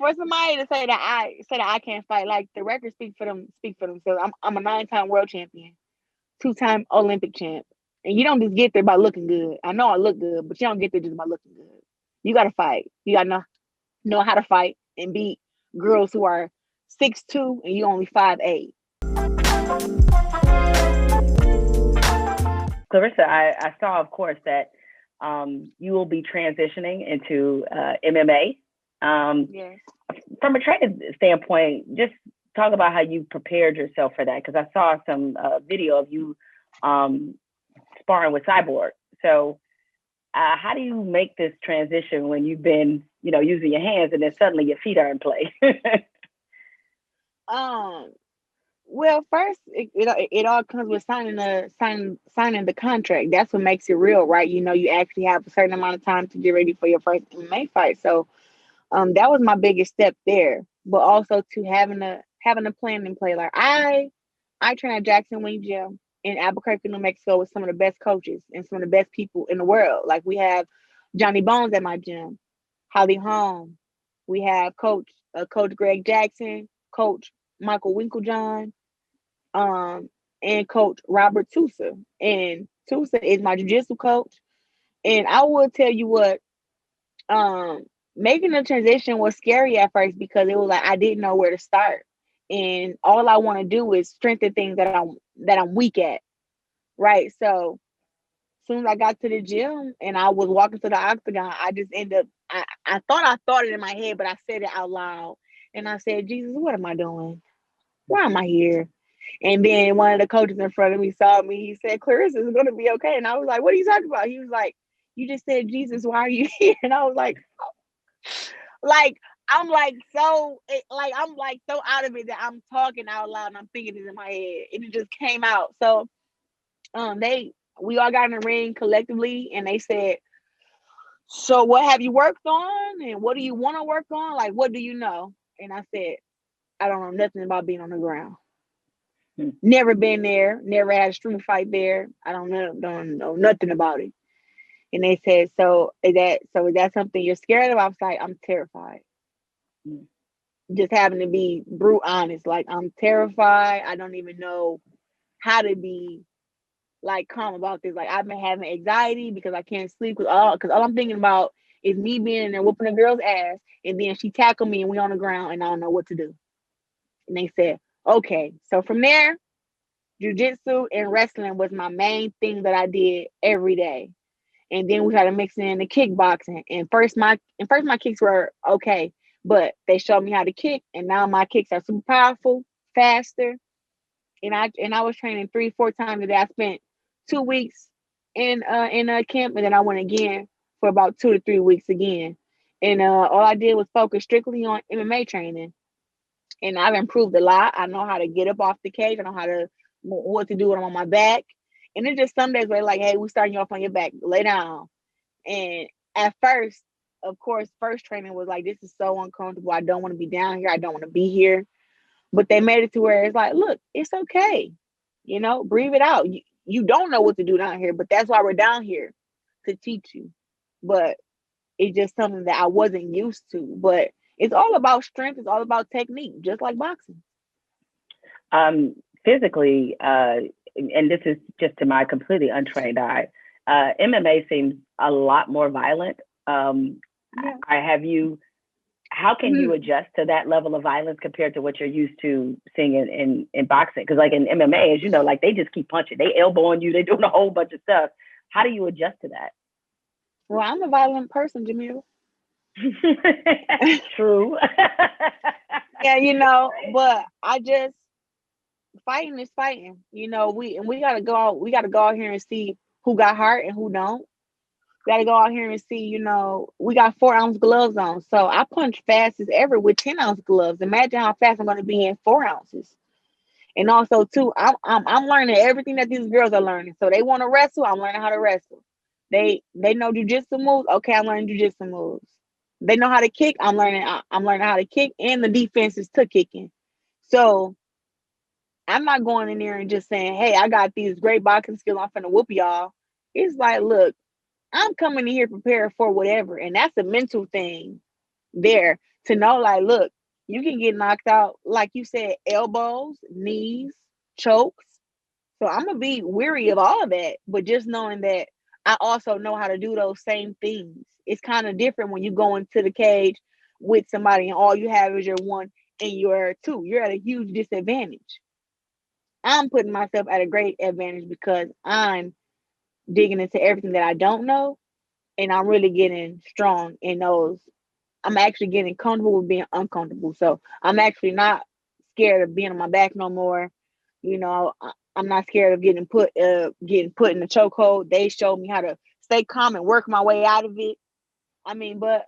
for somebody to say that I can't fight, like the records speak for themselves. I'm a 9-time world champion, 2-time Olympic champ. And you don't just get there by looking good. I know I look good, but you don't get there just by looking good. You gotta fight. You gotta know how to fight and beat girls who are 6'2" and you only 5'8". Claressa, I saw, of course, that you will be transitioning into MMA. Yes. From a training standpoint, just talk about how you prepared yourself for that, because I saw some video of you sparring with Cyborg. So how do you make this transition when you've been, using your hands and then suddenly your feet are in play? Um. Well, first, it all comes with signing the contract. That's what makes it real, right? You actually have a certain amount of time to get ready for your first MMA fight. So, that was my biggest step there. But also to having a plan in play. Like I train at Jackson Wing Gym in Albuquerque, New Mexico, with some of the best coaches and some of the best people in the world. Like we have Johnny Bones at my gym, Holly Holm. We have Coach Greg Jackson, Coach Michael Winklejohn, um, and Coach Robert Tusa. And Tusa is my jiu-jitsu coach. And I will tell you what, um, making the transition was scary at first because it was like I didn't know where to start. And all I want to do is strengthen things that I'm weak at. Right. So as soon as I got to the gym and I was walking to the octagon, I just ended up I thought it in my head, but I said it out loud. And I said, Jesus, what am I doing? Why am I here? And then one of the coaches in front of me saw me. He said, Clarissa is going to be okay. And I was like, what are you talking about? He was like, you just said, Jesus, why are you here? And I was like, I'm like I'm like so out of it that I'm talking out loud and I'm thinking it in my head. And it just came out. So we all got in the ring collectively and they said, so what have you worked on? And what do you want to work on? Like, what do you know? And I said, I don't know nothing about being on the ground. Never been there, never had a street fight there. I don't know nothing about it. And they said, so is that something you're scared of? I was like, I'm terrified. Just having to be brute honest. Like I'm terrified. I don't even know how to be like calm about this. Like I've been having anxiety because I can't sleep because all I'm thinking about is me being in there whooping a girl's ass and then she tackled me and we on the ground and I don't know what to do. And they said, okay. So from there, jiu-jitsu and wrestling was my main thing that I did every day. And then we started mixing in the kickboxing. And first my kicks were okay, but they showed me how to kick, and now my kicks are super powerful, faster. And I was training 3-4 times a day. I spent 2 weeks in a camp, and then I went again for about 2 to 3 weeks again. And all I did was focus strictly on MMA training. And I've improved a lot. I know how to get up off the cage. I know how to what to do when I'm on my back. And it's just some days where like, hey, we starting you off on your back, lay down. And at first, of course, first training was like, this is so uncomfortable. I don't want to be down here. I don't want to be here. But they made it to where it's like, look, it's okay. Breathe it out. You don't know what to do down here, but that's why we're down here to teach you. But it's just something that I wasn't used to. But it's all about strength. It's all about technique, just like boxing. Physically, and this is just to my completely untrained eye, MMA seems a lot more violent. Yeah. How can you adjust to that level of violence compared to what you're used to seeing in boxing? Because like in MMA, as you know, like they just keep punching, they elbowing you, they doing a whole bunch of stuff. How do you adjust to that? Well, I'm a violent person, Jemele. True. Yeah, but I just fighting is fighting. We gotta go out here and see who got hurt and who don't. We gotta go out here and see, we got 4-ounce gloves on. So I punch fast as ever with 10-ounce gloves. Imagine how fast I'm gonna be in 4 ounces. And also too, I'm learning everything that these girls are learning. So they want to wrestle, I'm learning how to wrestle. They know jujitsu moves. Okay, I'm learning jujitsu moves. They know how to kick. I'm learning how to kick and the defenses to kicking. So I'm not going in there and just saying, hey, I got these great boxing skills. I'm finna whoop y'all. It's like, look, I'm coming in here prepared for whatever. And that's a mental thing there to know, like, look, you can get knocked out, like you said, elbows, knees, chokes. So I'm gonna be weary of all of that, but just knowing that I also know how to do those same things. It's kind of different when you go into the cage with somebody and all you have is your one and your two. You're at a huge disadvantage. I'm putting myself at a great advantage because I'm digging into everything that I don't know, and I'm really getting strong in those. I'm actually getting comfortable with being uncomfortable. So I'm actually not scared of being on my back no more. I'm not scared of getting put in the chokehold. They showed me how to stay calm and work my way out of it. I mean, but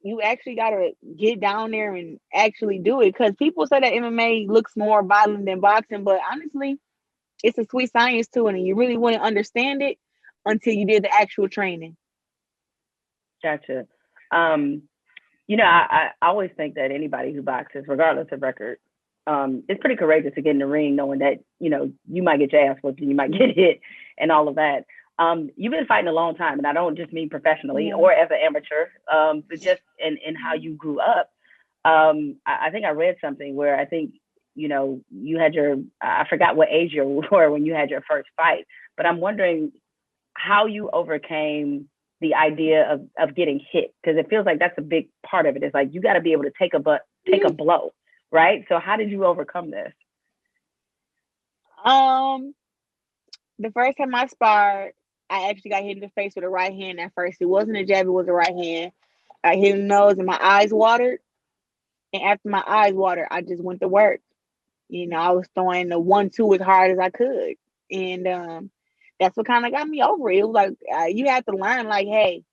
you actually gotta get down there and actually do it, because people say that MMA looks more violent than boxing, but honestly, it's a sweet science to it, and you really wouldn't understand it until you did the actual training. Gotcha. Um, I always think that anybody who boxes, regardless of record, it's pretty courageous to get in the ring knowing that, you might get your ass whooped and you might get hit and all of that. You've been fighting a long time, and I don't just mean professionally Yeah. or as an amateur, but just in how you grew up. I think I read something where I think, you had I forgot what age you were when you had your first fight, but I'm wondering how you overcame the idea of getting hit, because it feels like that's a big part of it. It's like you got to be able to take a blow, right? So how did you overcome this? Um, the first time I sparred, I actually got hit in the face with a right hand at first. It wasn't a jab, it was a right hand. I hit the nose and my eyes watered. And after my eyes watered, I just went to work. I was throwing the 1-2 as hard as I could. And that's what kind of got me over it. It was like, you have to learn, like, hey,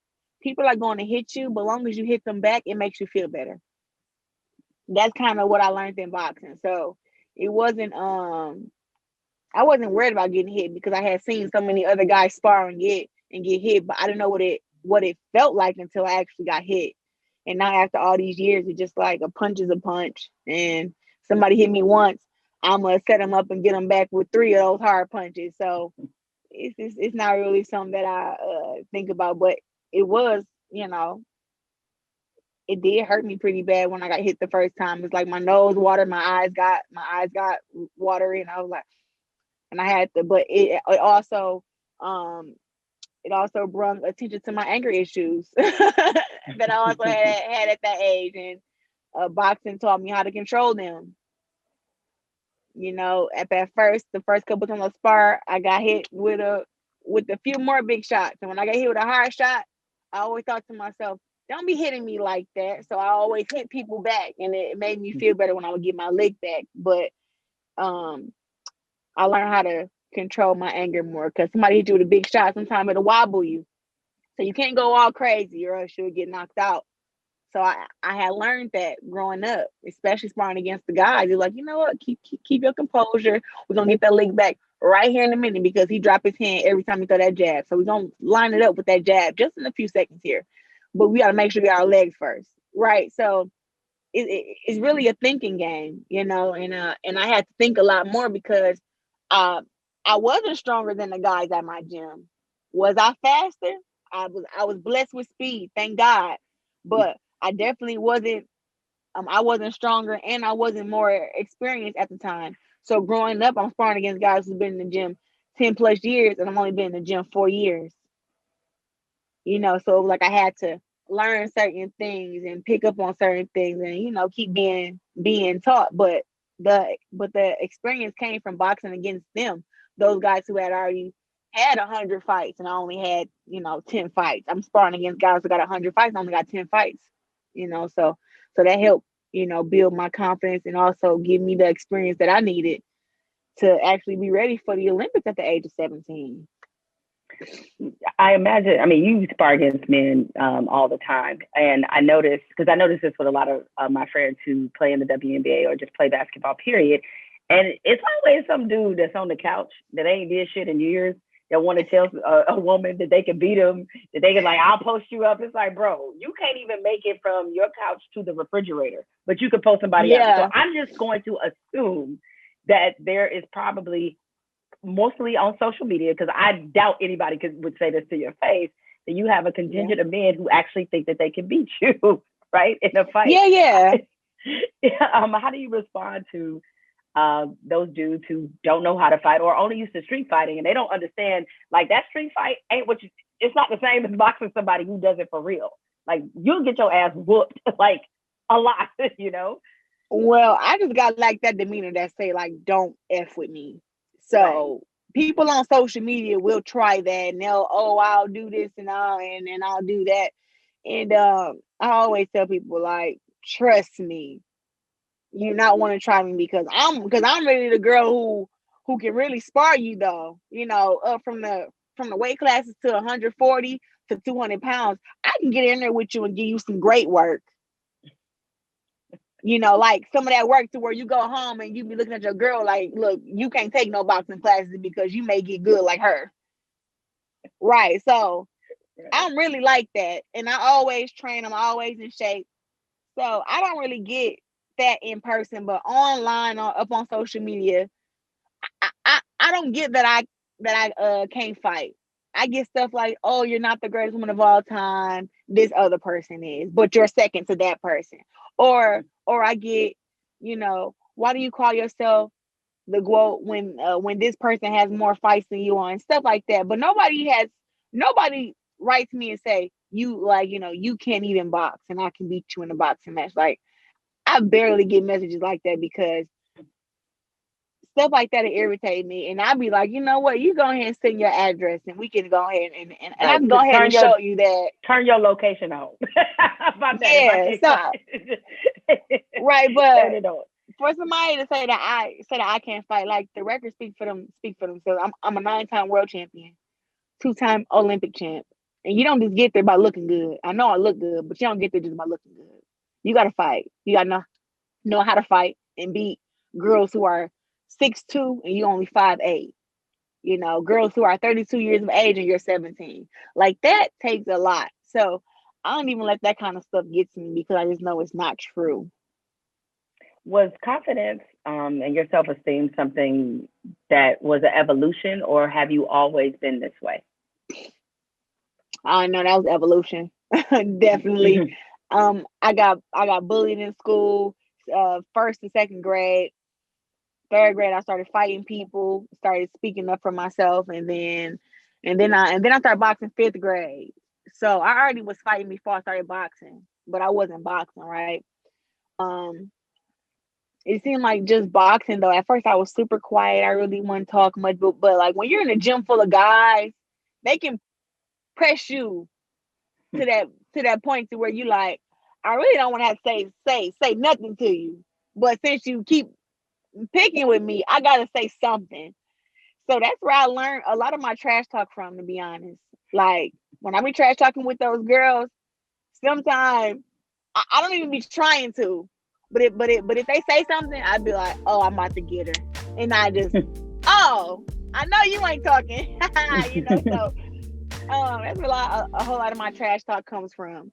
people are going to hit you, but as long as you hit them back, it makes you feel better. That's kind of what I learned in boxing. So it wasn't I wasn't worried about getting hit because I had seen so many other guys spar and get hit, but I didn't know what it felt like until I actually got hit. And now after all these years, it's just like a punch is a punch. And somebody hit me once, I'm gonna set them up and get them back with three of those hard punches. So it's not really something that I think about, but it was, it did hurt me pretty bad when I got hit the first time. It's like my nose watered, my eyes got watery, and I was like, and I had to, but um it also brought attention to my anger issues that I also had at that age, and boxing taught me how to control them. At first, the first couple times I spar, I got hit with a few more big shots, and when I got hit with a hard shot, I always thought to myself, "Don't be hitting me like that." So I always hit people back, and it made me feel better when I would get my lick back. But um, I learned how to control my anger more, because somebody hit you with a big shot, sometimes it'll wobble you. So you can't go all crazy or else you'll get knocked out. So I had learned that growing up, especially sparring against the guys. You're like, you know what? Keep your composure. We're gonna get that leg back right here in a minute, because he dropped his hand every time he throw that jab. So we're gonna line it up with that jab just in a few seconds here. But we gotta make sure we got our legs first. Right. So it's really a thinking game, and I had to think a lot more because uh, I wasn't stronger than the guys at my gym. Was I faster? I was blessed with speed, thank God, but I definitely wasn't. I wasn't stronger, and I wasn't more experienced at the time. So growing up, I'm sparring against guys who've been in the gym 10 plus years, and I've only been in the gym 4 years. So it was like I had to learn certain things and pick up on certain things, and keep being taught. But the experience came from boxing against them, those guys who had already had 100 fights, and I only had 10 fights. I'm sparring against guys who got 100 fights and I only got 10 fights. So that helped build my confidence and also give me the experience that I needed to actually be ready for the Olympics at the age of 17. I imagine, I mean, you spar against men all the time. And I noticed, because I noticed this with a lot of my friends who play in the WNBA or just play basketball, period. And it's always some dude that's on the couch that ain't did shit in years that want to tell a woman that they can beat them, that they can, like, I'll post you up. It's like, bro, you can't even make it from your couch to the refrigerator, but you could post somebody up. So Yeah. I'm just going to assume that there is probably mostly on social media, because I doubt anybody would say this to your face, that you have a Yeah. contingent of men who actually think that they can beat you. right? In a fight. Yeah, yeah. How do you respond to those dudes who don't know how to fight or only used to street fighting and they don't understand like that street fight ain't what you it's not the same as boxing somebody who does it for real. Like you'll get your ass whooped like a lot, you know? Well, I just got like that demeanor that say like don't F with me. So people on social media will try that and they'll, oh, I'll do this and I'll do that. And I always tell people like, trust me, you not want to try me because I'm really the girl who can really spar you though. You know, up from the weight classes to 140 to 200 pounds. I can get in there with you and give you some great work. You know, like some of that work to where you go home and you be looking at your girl like, look, you can't take no boxing classes because you may get good like her. Right. So I'm really like that. And I always train, I'm always in shape. So I don't really get that in person, but online or up on social media, I don't get that I can't fight. I get stuff like, oh, you're not the greatest woman of all time. This other person is, but you're second to that person. Or I get, you know, why do you call yourself the GOAT when this person has more fights than you on and stuff like that. But nobody writes me and say you like, you know, you can't even box and I can beat you in a boxing match. Like I barely get messages like that because stuff like that will irritate me. And I'd be like, you know what, you go ahead and send your address and we can go ahead and I can go ahead and show you that. Turn your location on. Yeah, stop. Right, but for somebody to say that I can't fight, like the records speak for themselves. I'm a 9-time world champion, 2-time Olympic champ. And you don't just get there by looking good. I know I look good, but you don't get there just by looking good. You gotta fight. You gotta know how to fight and beat girls who are 6'2" and you only 5'8". You know, girls who are 32 years of age and you're 17. Like that takes a lot. So I don't even let that kind of stuff get to me because I just know it's not true. Was confidence and your self-esteem something that was an evolution, or have you always been this way? I know that was evolution. Definitely. I got bullied in school, first and second grade. Third grade, I started fighting people, started speaking up for myself, and then I started boxing fifth grade. So I already was fighting before I started boxing, but I wasn't boxing, right? Um, it seemed like just boxing though. At first, I was super quiet. I really wouldn't talk much, but like when you're in a gym full of guys, they can press you to that point to where you like, I really don't want to have to say nothing to you. But since you keep picking with me, I gotta say something. So that's where I learned a lot of my trash talk from, to be honest. Like when I be trash talking with those girls, sometimes I don't even be trying to. But if they say something, I'd be like, oh, I'm about to get her. And I just, oh, I know you ain't talking. You know, so that's where a whole lot of my trash talk comes from.